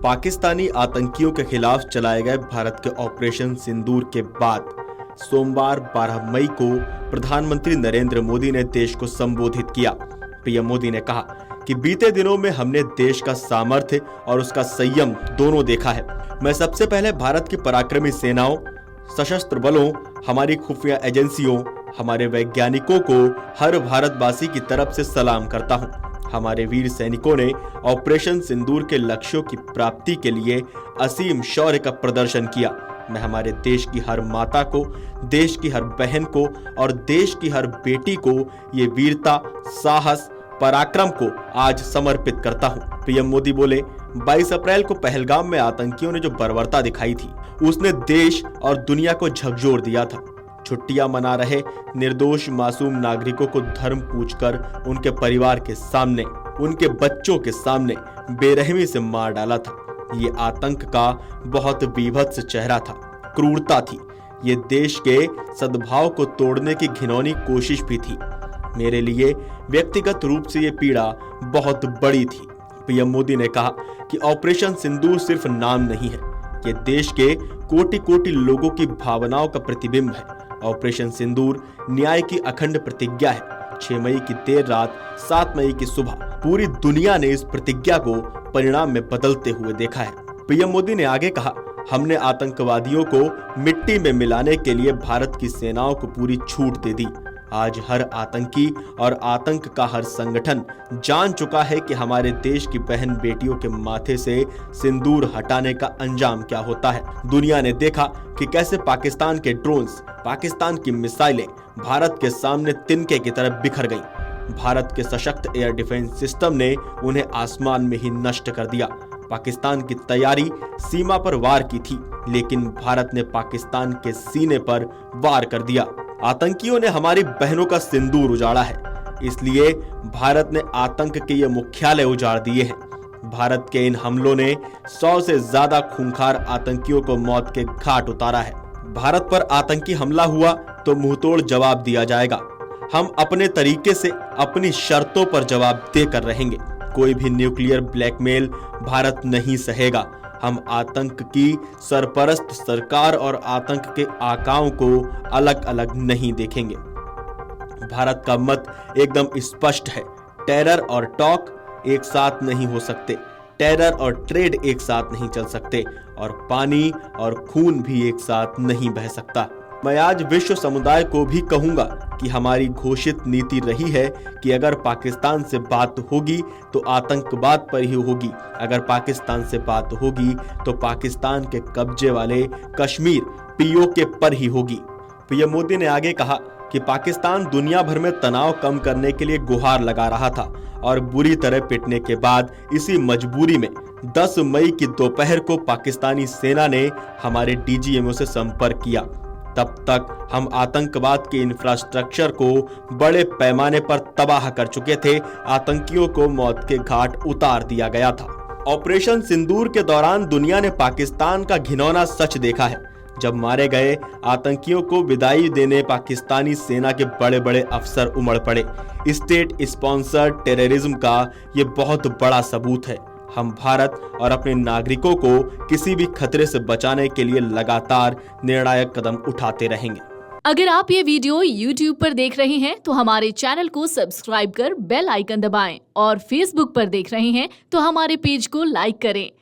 पाकिस्तानी आतंकियों के खिलाफ चलाए गए भारत के ऑपरेशन सिंदूर के बाद सोमवार 12 मई को प्रधानमंत्री नरेंद्र मोदी ने देश को संबोधित किया। पीएम मोदी ने कहा कि बीते दिनों में हमने देश का सामर्थ्य और उसका संयम दोनों देखा है। मैं सबसे पहले भारत की पराक्रमी सेनाओं, सशस्त्र बलों, हमारी खुफिया एजेंसियों, हमारे वैज्ञानिकों को हर भारतवासी की तरफ से सलाम करता हूं। हमारे वीर सैनिकों ने ऑपरेशन सिंदूर के लक्ष्यों की प्राप्ति के लिए असीम शौर्य का प्रदर्शन किया। मैं हमारे देश की हर माता को, देश की हर बहन को और देश की हर बेटी को ये वीरता, साहस, पराक्रम को आज समर्पित करता हूं। पीएम मोदी बोले, 22 अप्रैल को पहलगाम में आतंकियों ने जो बर्बरता दिखाई थी, उसने देश और दुनिया को झकझोर दिया था। छुट्टियां मना रहे निर्दोष मासूम नागरिकों को धर्म पूछकर उनके परिवार के सामने, उनके बच्चों के सामने बेरहमी से मार डाला था। ये आतंक का बहुत बीभत्स चेहरा था, क्रूरता थी। ये देश के सद्भाव को तोड़ने की घिनौनी कोशिश भी थी। मेरे लिए व्यक्तिगत रूप से ये पीड़ा बहुत बड़ी थी। पीएम मोदी ने कहा कि ऑपरेशन सिंदूर सिर्फ नाम नहीं है, ये देश के कोटि कोटि लोगों की भावनाओं का प्रतिबिंब है। ऑपरेशन सिंदूर न्याय की अखंड प्रतिज्ञा है। 6 मई की देर रात, 7 मई की सुबह पूरी दुनिया ने इस प्रतिज्ञा को परिणाम में बदलते हुए देखा है। पीएम मोदी ने आगे कहा, हमने आतंकवादियों को मिट्टी में मिलाने के लिए भारत की सेनाओं को पूरी छूट दे दी। आज हर आतंकी और आतंक का हर संगठन जान चुका है कि हमारे देश की बहन बेटियों के माथे से सिंदूर हटाने का अंजाम क्या होता है। दुनिया ने देखा कि कैसे पाकिस्तान के ड्रोन्स, पाकिस्तान की मिसाइलें भारत के सामने तिनके की तरह बिखर गईं। भारत के सशक्त एयर डिफेंस सिस्टम ने उन्हें आसमान में ही नष्ट कर दिया। पाकिस्तान की तैयारी सीमा पर वार की थी, लेकिन भारत ने पाकिस्तान के सीने पर वार कर दिया। आतंकियों ने हमारी बहनों का सिंदूर उजाड़ा है, इसलिए भारत ने आतंक के ये मुख्यालय उजाड़ दिए हैं। भारत के इन हमलों ने 100 से ज्यादा खूंखार आतंकियों को मौत के घाट उतारा है। भारत पर आतंकी हमला हुआ तो मुंहतोड़ जवाब दिया जाएगा। हम अपने तरीके से, अपनी शर्तों पर जवाब देकर रहेंगे। कोई भी न्यूक्लियर ब्लैकमेल भारत नहीं सहेगा। हम आतंक की सरपरस्त सरकार और आतंक के आकाओं को अलग अलग नहीं देखेंगे। भारत का मत एकदम स्पष्ट है, टेरर और टॉक एक साथ नहीं हो सकते, टेरर और ट्रेड एक साथ नहीं चल सकते, और पानी और खून भी एक साथ नहीं बह सकता। मैं आज विश्व समुदाय को भी कहूंगा कि हमारी घोषित नीति रही है कि अगर पाकिस्तान से बात होगी तो आतंकवाद पर ही होगी। अगर पाकिस्तान से बात होगी तो पाकिस्तान के कब्जे वाले कश्मीर पीओके पर ही होगी। पीएम मोदी ने आगे कहा कि पाकिस्तान दुनिया भर में तनाव कम करने के लिए गुहार लगा रहा था, और बुरी तरह पिटने के बाद इसी मजबूरी में 10 मई की दोपहर को पाकिस्तानी सेना ने हमारे डीजीएमओ से संपर्क किया। तब तक हम आतंकवाद के इंफ्रास्ट्रक्चर को बड़े पैमाने पर तबाह कर चुके थे। आतंकियों को मौत के घाट उतार दिया गया था। ऑपरेशन सिंदूर के दौरान दुनिया ने पाकिस्तान का घिनौना सच देखा है। जब मारे गए आतंकियों को विदाई देने पाकिस्तानी सेना के बड़े बड़े अफसर उमड़ पड़े। स्टेट स्पॉन्सर्ड टेररिज्म का ये बहुत बड़ा सबूत है। हम भारत और अपने नागरिकों को किसी भी खतरे से बचाने के लिए लगातार निर्णायक कदम उठाते रहेंगे। अगर आप ये वीडियो YouTube पर देख रहे हैं तो हमारे चैनल को सब्सक्राइब कर बेल आइकन दबाएं, और Facebook पर देख रहे हैं तो हमारे पेज को लाइक करें।